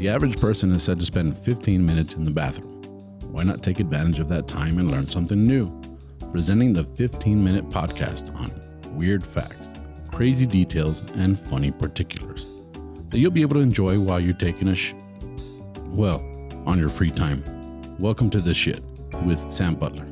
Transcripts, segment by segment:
The average person is said to spend 15 minutes in the bathroom. Why not take advantage of that time and learn something new? Presenting the 15-minute podcast on weird facts, crazy details, and funny particulars that you'll be able to enjoy while you're taking a on your free time. Welcome to This Shit with Sam Butler.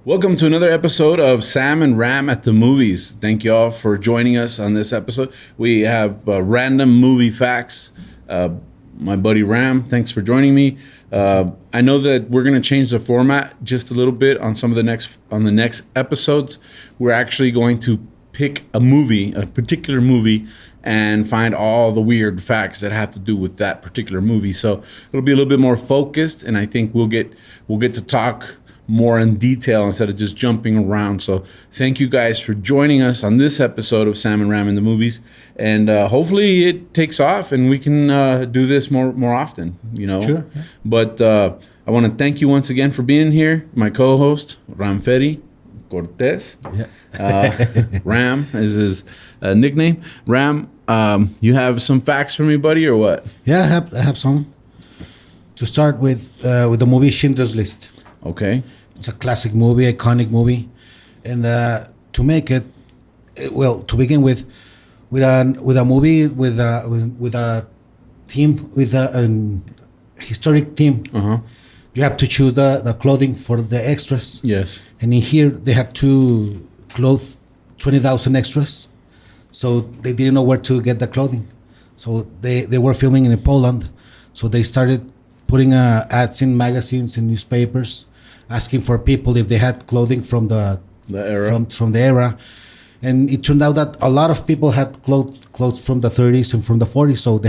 Welcome to another episode of Sam and Ram at the Movies. Thank you all for joining us on this episode. We have random movie facts. My buddy Ram, thanks for joining me. I know that we're going to change the format just a little bit on the next episodes. We're actually going to pick a particular movie, and find all the weird facts that have to do with that particular movie. So it'll be a little bit more focused, and I think we'll get to talk more in detail instead of just jumping around. So thank you guys for joining us on this episode of Sam and Ram in the Movies, and hopefully it takes off and we can do this more often, Sure. Yeah. But I want to thank you once again for being here. My co-host Ramferi, Cortez. Yeah. Ram is his nickname. Ram, you have some facts for me, buddy, or what? Yeah, I have some. To start with the movie Schindler's List. Okay. It's a classic movie, iconic movie, and to make it, to begin with a movie with a team, with an historic team. Uh-huh. You have to choose the clothing for the extras. Yes. And in here they have to clothe 20,000 extras, so they didn't know where to get the clothing. So they were filming in Poland, so they started putting ads in magazines and newspapers, asking for people if they had clothing from the era. From the era. And it turned out that a lot of people had clothes from the 30s and from the 40s, so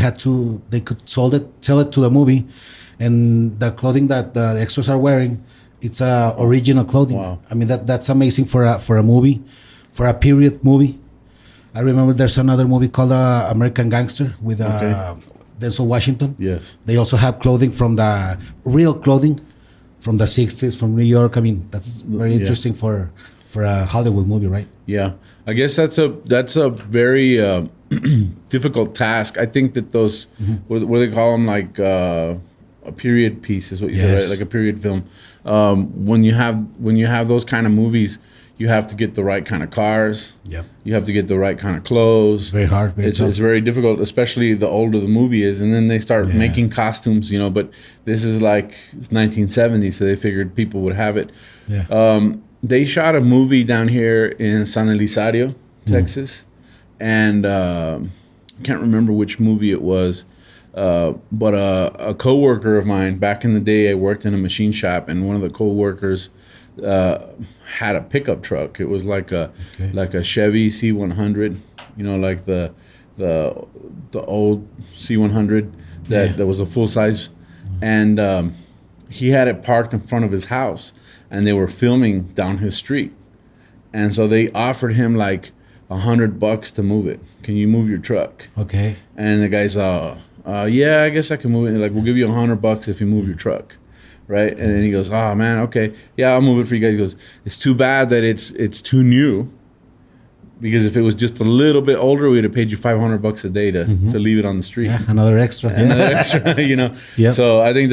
they could sell it to the movie, and the clothing that the extras are wearing, it's original clothing. Wow. I mean that's amazing for a movie, for a period movie. I remember there's another movie called American Gangster with Denzel Washington. Yes. They also have clothing from the real clothing from the 60s from New York. I mean, that's very interesting for a Hollywood movie, right? Yeah. I guess that's a very difficult task. I think that those what do they call them, like a period piece is what you said, right? Like a period film. When you have those kind of movies, you have to get the right kind of cars. Yep. You have to get the right kind of clothes. Very hard. It's very difficult, especially the older the movie is. And then they start making costumes, but this is like it's 1970, so they figured people would have it. Yeah. They shot a movie down here in San Elizario, Texas. And I can't remember which movie it was. But a coworker of mine, back in the day, I worked in a machine shop, and one of the coworkers had a pickup truck. It was like a Chevy C100, like the old C100 that was a full size, and he had it parked in front of his house, and they were filming down his street, and so they offered him like $100 to move it. Can you move your truck? Okay. And the guy's yeah, I guess I can move it. Like, we'll give you $100 if you move your truck. Right. And then he goes, oh man, okay. Yeah, I'll move it for you guys. He goes, it's too bad that it's too new, because if it was just a little bit older, we'd have paid you $500 a day to leave it on the street. Yeah, another extra. Yep. So I think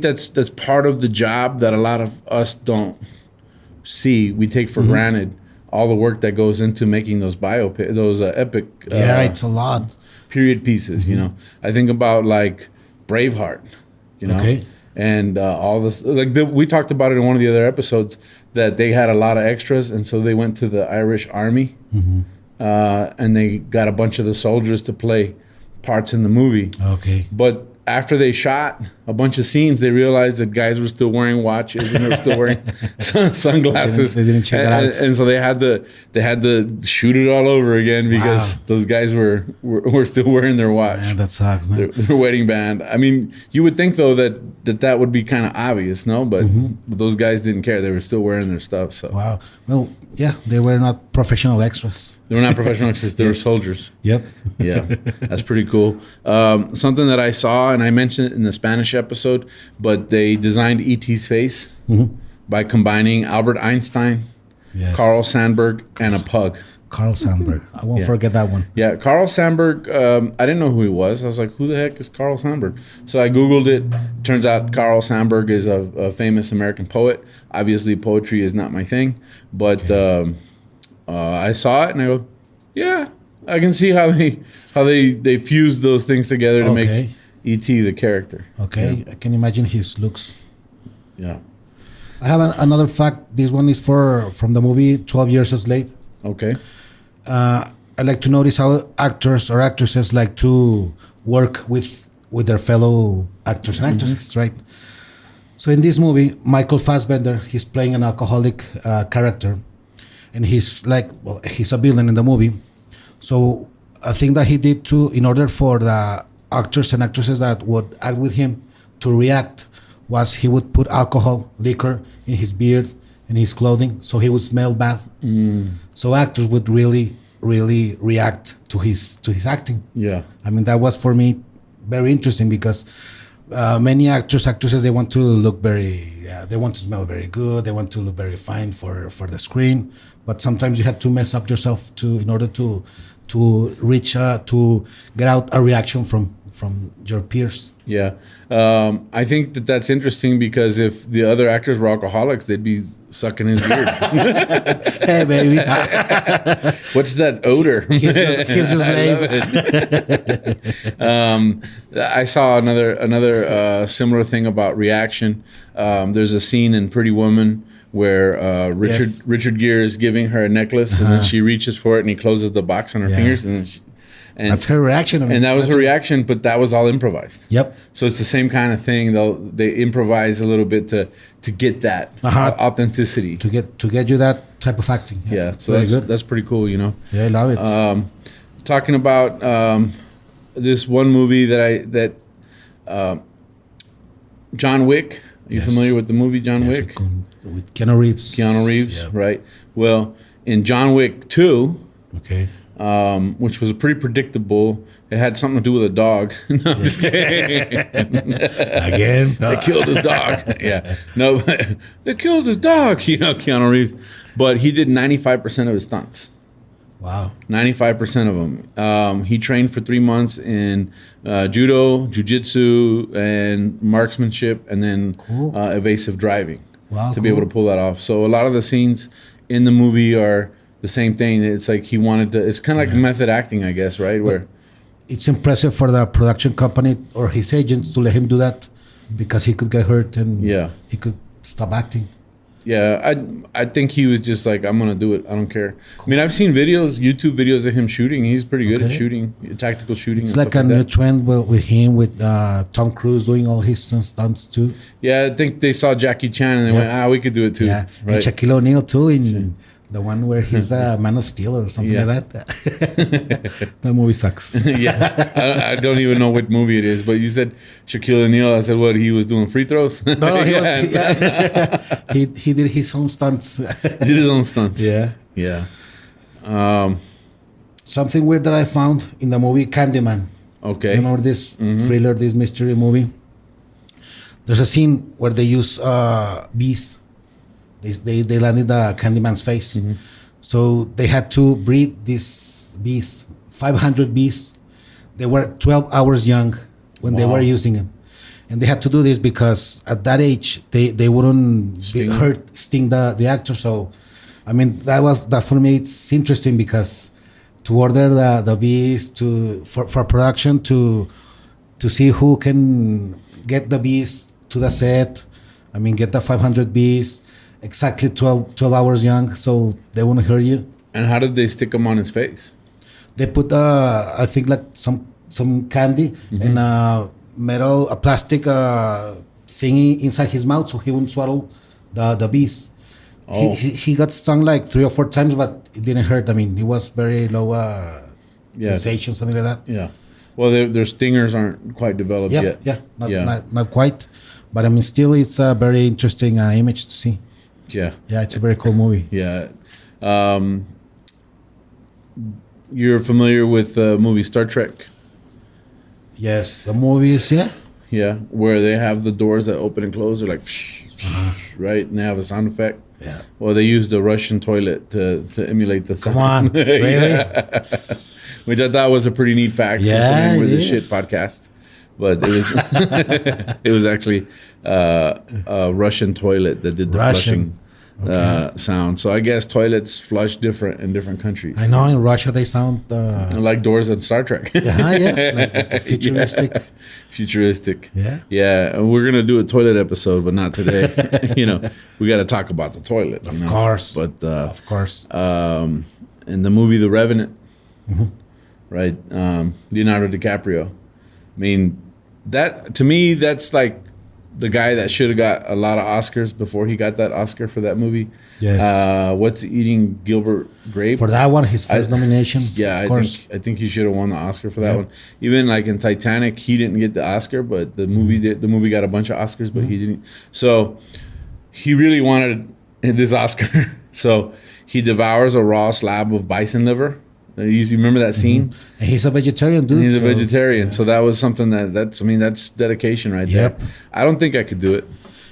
that's part of the job that a lot of us don't see. We take for granted all the work that goes into making those epic. It's a lot. Period pieces. I think about like Braveheart. Okay. And all this, we talked about it in one of the other episodes, that they had a lot of extras, and so they went to the Irish Army, and they got a bunch of the soldiers to play parts in the movie. Okay. But after they shot a bunch of scenes, they realized that guys were still wearing watches and they were still wearing sunglasses. They didn't check it out. And so they had to shoot it all over again, because those guys were still wearing their watch. Man, that sucks, man. Their wedding band. I mean, you would think though that would be kind of obvious, no? But those guys didn't care. They were still wearing their stuff. So wow. Well, yeah, they were not professional extras. They were not professional extras. They were soldiers. Yep. Yeah, that's pretty cool. Something that I saw, and I mentioned it in the Spanish episode, but they designed E.T.'s face by combining Albert Einstein, Yes. Carl Sandburg, and a pug. Carl Sandburg. I won't Yeah. forget that one. Yeah, Carl Sandburg. I didn't know who he was. I was like, "Who the heck is Carl Sandburg?" So I googled it. Turns out Carl Sandburg is a famous American poet. Obviously, poetry is not my thing, but I saw it and I go, "Yeah, I can see how they fused those things together to make Okay. E.T. the character." Okay, I can imagine his looks. Yeah. I have another fact. This one is from the movie 12 Years a Slave. Okay. I like to notice how actors or actresses like to work with their fellow actors and actresses, right? So in this movie, Michael Fassbender, he's playing an alcoholic character, and he's a villain in the movie. So a thing that he did in order for the actors and actresses that would act with him to react, was he would put alcohol, liquor in his beard and his clothing, so he would smell bad. So actors would really react to his acting. Yeah. I mean, that was for me very interesting because many actresses, they want to look they want to smell very good, they want to look very fine for the screen, but sometimes you have to mess up yourself in order to reach to get out a reaction from your peers. Yeah. I think that's interesting because if the other actors were alcoholics, they'd be sucking his beard. Hey, baby. What's that odor? Here's your slave. I saw another similar thing about reaction. There's a scene in Pretty Woman where Richard Gere is giving her a necklace, and then she reaches for it, and he closes the box on her fingers, and that's her reaction. I mean, and that was her reaction, but that was all improvised. Yep. So it's the same kind of thing. They improvise a little bit to get that authenticity. To get you that type of acting. Yeah. So that's pretty cool, you know. Yeah, I love it. Talking about this one movie that John Wick. Are you familiar with the movie John Wick? With Keanu Reeves. Yeah. Right. Well, in John Wick 2, okay, which was pretty predictable. It had something to do with a dog. No, I'm just kidding. Again, They killed his dog. Yeah. No, they killed his dog, you know, Keanu Reeves. But he did 95% of his stunts. Wow. 95% of them. He trained for 3 months in judo, jiu-jitsu, and marksmanship, and then evasive driving to be able to pull that off. So a lot of the scenes in the movie are the same thing. It's like he wanted to. It's kind of like method acting, I guess, right? Where it's impressive for the production company or his agents to let him do that because he could get hurt and he could stop acting. Yeah, I think he was just like, I'm gonna do it. I don't care. I mean, I've seen YouTube videos of him shooting. He's pretty good at shooting, tactical shooting. It's like a new trend with him, with Tom Cruise doing all his stunts too. Yeah, I think they saw Jackie Chan and they went, we could do it too. Yeah, right? And Shaquille O'Neal too in the one where he's a Man of Steel or something like that. That movie sucks. Yeah, I don't even know what movie it is, but you said Shaquille O'Neal. I said, what, he was doing free throws? No, he did his own stunts. Did his own stunts. Yeah. Something weird that I found in the movie Candyman. Okay. You know this thriller, this mystery movie? There's a scene where they use bees. They landed the Candyman's face. So they had to breed these bees, 500 bees. They were 12 hours young when they were using them. And they had to do this because at that age, they wouldn't sting the actor. So, I mean, that for me, it's interesting because to order the bees for production to see who can get the bees to the set. I mean, get the 500 bees, exactly 12 hours young, so they won't hurt you. And how did they stick them on his face? They put, I think, like some candy and a plastic thingy inside his mouth so he wouldn't swallow the bees. He got stung like 3 or 4 times, but it didn't hurt. I mean, it was very low sensation, something like that. Yeah. Well, their stingers aren't quite developed yet. Yeah, not quite. But I mean, still, it's a very interesting image to see. Yeah. Yeah, it's a very cool movie. Yeah. You're familiar with the movie Star Trek? Yes, the movies, Yeah, where they have the doors that open and close. They're like, right? And they have a sound effect. Yeah. Well, they used the Russian toilet to emulate the sound. Come on, really? Yeah. Which I thought was a pretty neat fact. Yeah, considering we're the it shit is. podcast. But it was it was actually a Russian toilet that did the Russian. flushing sound. So I guess toilets flush different in different countries. I know in Russia they sound. Like doors on Star Trek. Yes, like a futuristic. Yeah. Futuristic. Yeah. Yeah, and we're gonna do a toilet episode, but not today. We got to talk about the toilet. Of course. But Of course. in the movie The Revenant, Mm-hmm. right? Leonardo DiCaprio. I mean, that to me, that's like the guy that should have got a lot of Oscars before he got that Oscar for that movie. Yes. What's Eating Gilbert Grape? For that one, his first nomination. Yeah, of course. I think he should have won the Oscar for that one. Even like in Titanic, he didn't get the Oscar, but the movie did. The movie got a bunch of Oscars, but he didn't. So he really wanted this Oscar. So he devours a raw slab of bison liver. You remember that scene? And he's a vegetarian, dude. And he's a so- vegetarian, so that was something that's dedication right Yep. there. I don't think I could do it.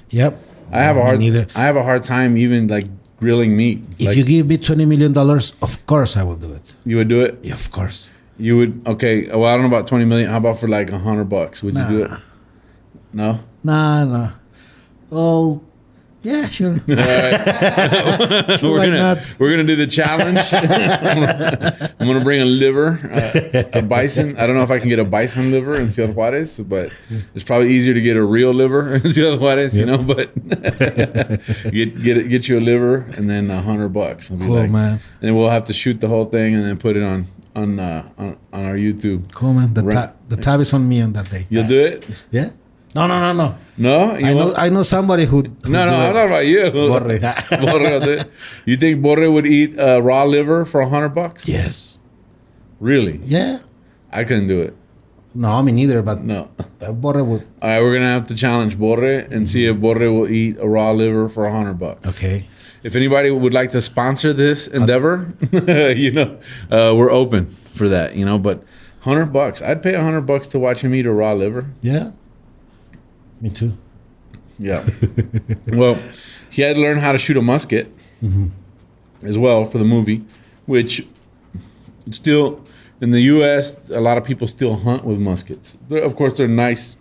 Yep. I have a Neither. hard time even like grilling meat. If Like, you give me $20 million, of course I will do it. you would do it. Yeah, of course. You would. Okay. Well, I don't know about 20 million. How about for like $100? Would you do it? No. Nah. Oh, yeah, sure. We're Why gonna not? we're gonna do the challenge. I'm gonna bring a liver, a bison. I don't know if I can get a bison liver in Ciudad Juarez, but it's probably easier to get a real liver in Ciudad Juarez, But get you a liver and then $100. It'll be Cool, man. And then we'll have to shoot the whole thing and then put it on our YouTube. Cool, man. Right. The tab is on me on that day. You'll do it? Yeah? No. No, you won't? I know somebody who No, I'm not about you. Borre. Borre will do it. You think Borre would eat raw liver for $100? Yes. Really? Yeah. I couldn't do it. No, me neither, but No. Borre would. All right, we're gonna have to challenge Borre and see if Borre will eat a raw liver for $100. Okay. If anybody would like to sponsor this endeavor, we're open for that. But $100, I'd pay $100 to watch him eat a raw liver. Yeah. Me too. Yeah. Well, he had to learn how to shoot a musket as well for the movie, which still in the U.S. a lot of people still hunt with muskets. Of course, they're nice,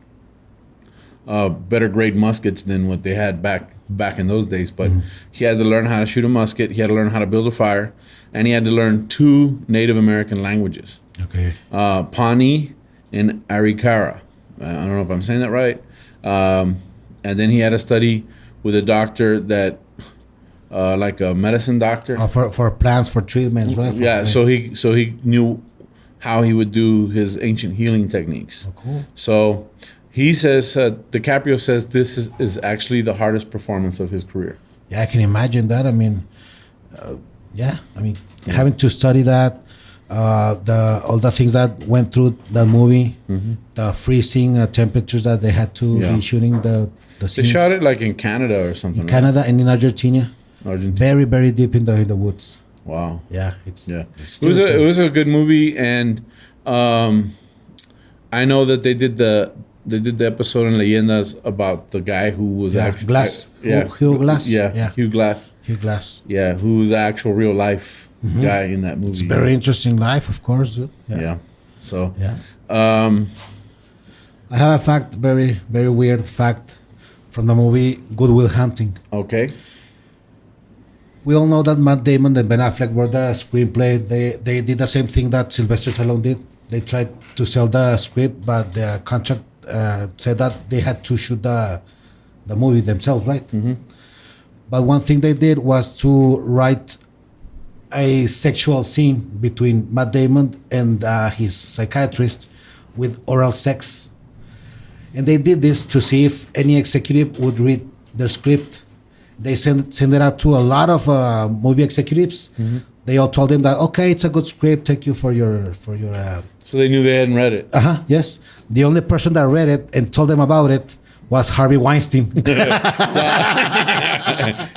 better grade muskets than what they had back in those days. But he had to learn how to shoot a musket. He had to learn how to build a fire, and he had to learn 2 Native American languages, Okay. Pawnee and Arikara. I don't know if I'm saying that right. And then he had to study with a doctor that, like a medicine doctor. For plans, for treatments, right? Yeah, so he knew how he would do his ancient healing techniques. Oh, cool. So he says, DiCaprio says this is actually the hardest performance of his career. Yeah, I can imagine that. I mean, having to study that, all the things that went through the movie, the freezing temperatures that they had to be shooting the They scenes. shot it like in Canada or something. in Canada and in Argentina. Right? Argentina. Very, very deep in the woods. Wow. Yeah, it's Yeah, it's it was a good movie, and I know that they did the episode in Leyendas about the guy who was actually Glass. Yeah, Hugh Glass. Yeah, Hugh Glass. Hugh Glass. Yeah, who was the actual real life guy in that movie. It's very interesting life, of course. Dude. Yeah. So Yeah. I have a fact, very, very weird fact from the movie Good Will Hunting. okay. We all know that Matt Damon and Ben Affleck were the screenplay. They did the same thing that Sylvester Stallone did. They tried to sell the script, but the contract said that they had to shoot the movie themselves, right? But one thing they did was to write a sexual scene between Matt Damon and his psychiatrist with oral sex. And they did this to see if any executive would read the script. They send it out to a lot of movie executives. They all told him that, okay, it's a good script. Take you for your. So they knew they hadn't read it. Yes. The only person that read it and told them about it was Harvey Weinstein.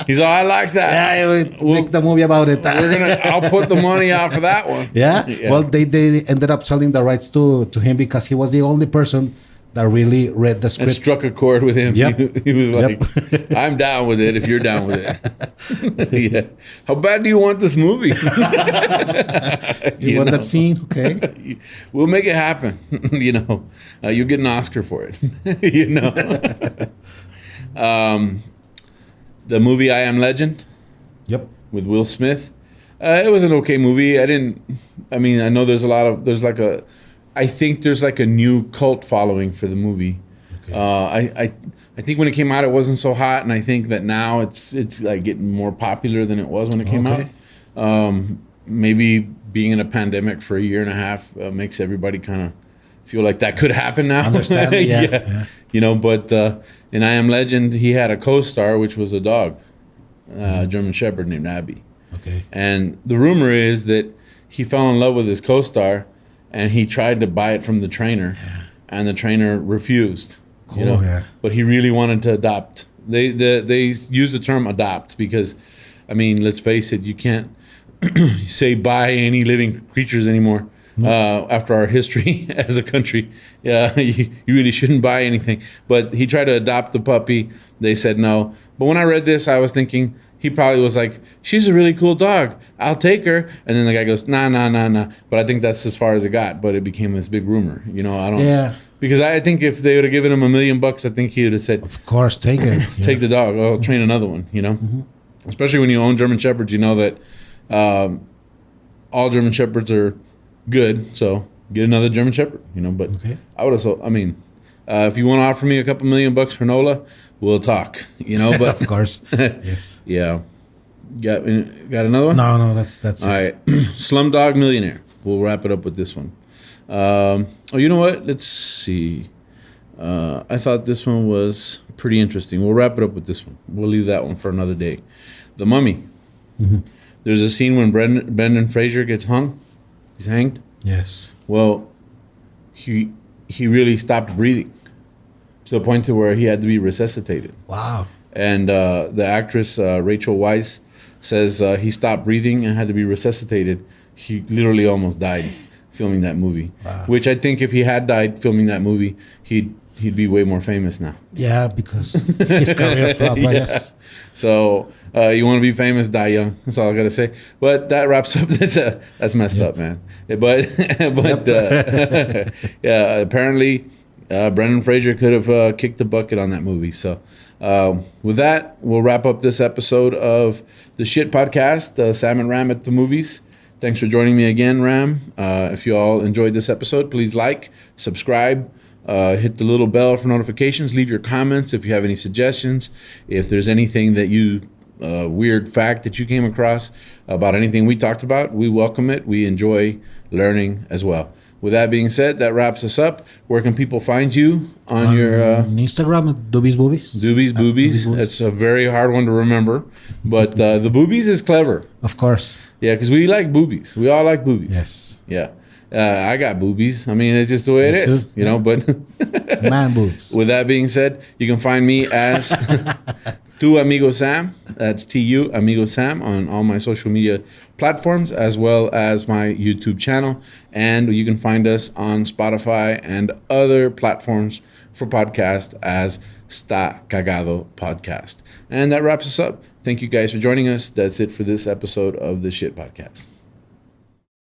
He's all, I like that. Yeah, make the movie about it. I'll put the money out for that one. Yeah. Well, they ended up selling the rights to him because he was the only person that really read the It script. struck a chord with him. Yep. He was like, I'm down with it if you're down with it. Yeah. How bad do you want this movie? You want that scene? Okay. We'll make it happen. You'll get an Oscar for it. The movie I Am Legend Yep. with Will Smith. It was an okay movie. I know I think there's like a new cult following for the movie. Okay. I think when it came out, it wasn't so hot, and I think that now it's like getting more popular than it was when it came out. Maybe being in a pandemic for a year and a half makes everybody kind of feel like that could happen now. Understand? Yeah. But in I Am Legend, he had a co-star, which was a dog, a German Shepherd named Abby. Okay. And the rumor is that he fell in love with his co-star, and he tried to buy it from the trainer, and the trainer refused. Cool, yeah. But he really wanted to adopt. They use the term adopt because, let's face it, you can't say buy any living creatures anymore. After our history as a country, you really shouldn't buy anything. But he tried to adopt the puppy. They said no. But when I read this, I was thinking he probably was like, she's a really cool dog. I'll take her. And then the guy goes, nah. But I think that's as far as it got. But it became this big rumor. I don't. Yeah. Because I think if they would have given him $1 million, I think he would have said, Of course, take it. take the dog. I'll train another one. Mm-hmm. Especially when you own German Shepherds, you know that all German Shepherds are good. So get another German Shepherd. But Okay. I would have. If you want to offer me a couple $1 million for Nola, we'll talk. But Of course. Yes. yeah. Got another one? No, that's All it. right. Slumdog Millionaire. We'll wrap it up with this one. You know what? Let's see. I thought this one was pretty interesting. We'll wrap it up with this one. We'll leave that one for another day. The Mummy. Mm-hmm. There's a scene when Brendan Fraser gets hung. He's hanged. Yes. Well, he really stopped breathing to the point to where he had to be resuscitated. Wow. And the actress Rachel Weisz says he stopped breathing and had to be resuscitated. He literally almost died filming that movie. Wow. Which I think if he had died filming that movie, he'd be way more famous now. Yeah, because his career flopped, I guess. So you want to be famous, die young. That's all I gotta say. But that wraps up. That's messed up, man. But yeah, apparently Brendan Fraser could have kicked the bucket on that movie. So with that, we'll wrap up this episode of the Shit Podcast, Sam and Ram at the Movies. Thanks for joining me again, Ram. If you all enjoyed this episode, please like, subscribe, hit the little bell for notifications. Leave your comments if you have any suggestions. If there's anything that weird fact that you came across about anything we talked about, we welcome it. We enjoy learning as well. With that being said, that wraps us up. Where can people find you on your Instagram at Doobies Boobies? Doobies Boobies? It's a very hard one to remember, but the boobies is clever. Of course. Yeah, because we like boobies. We all like boobies. Yes. Yeah. I got boobies. It's just the way it is, but Man boobs. with that being said, you can find me as Tu Amigo Sam. That's TU Amigo Sam on all my social media platforms, as well as my YouTube channel. And you can find us on Spotify and other platforms for podcast as Sta Cagado Podcast. And that wraps us up. Thank you guys for joining us. That's it for this episode of the Shit Podcast.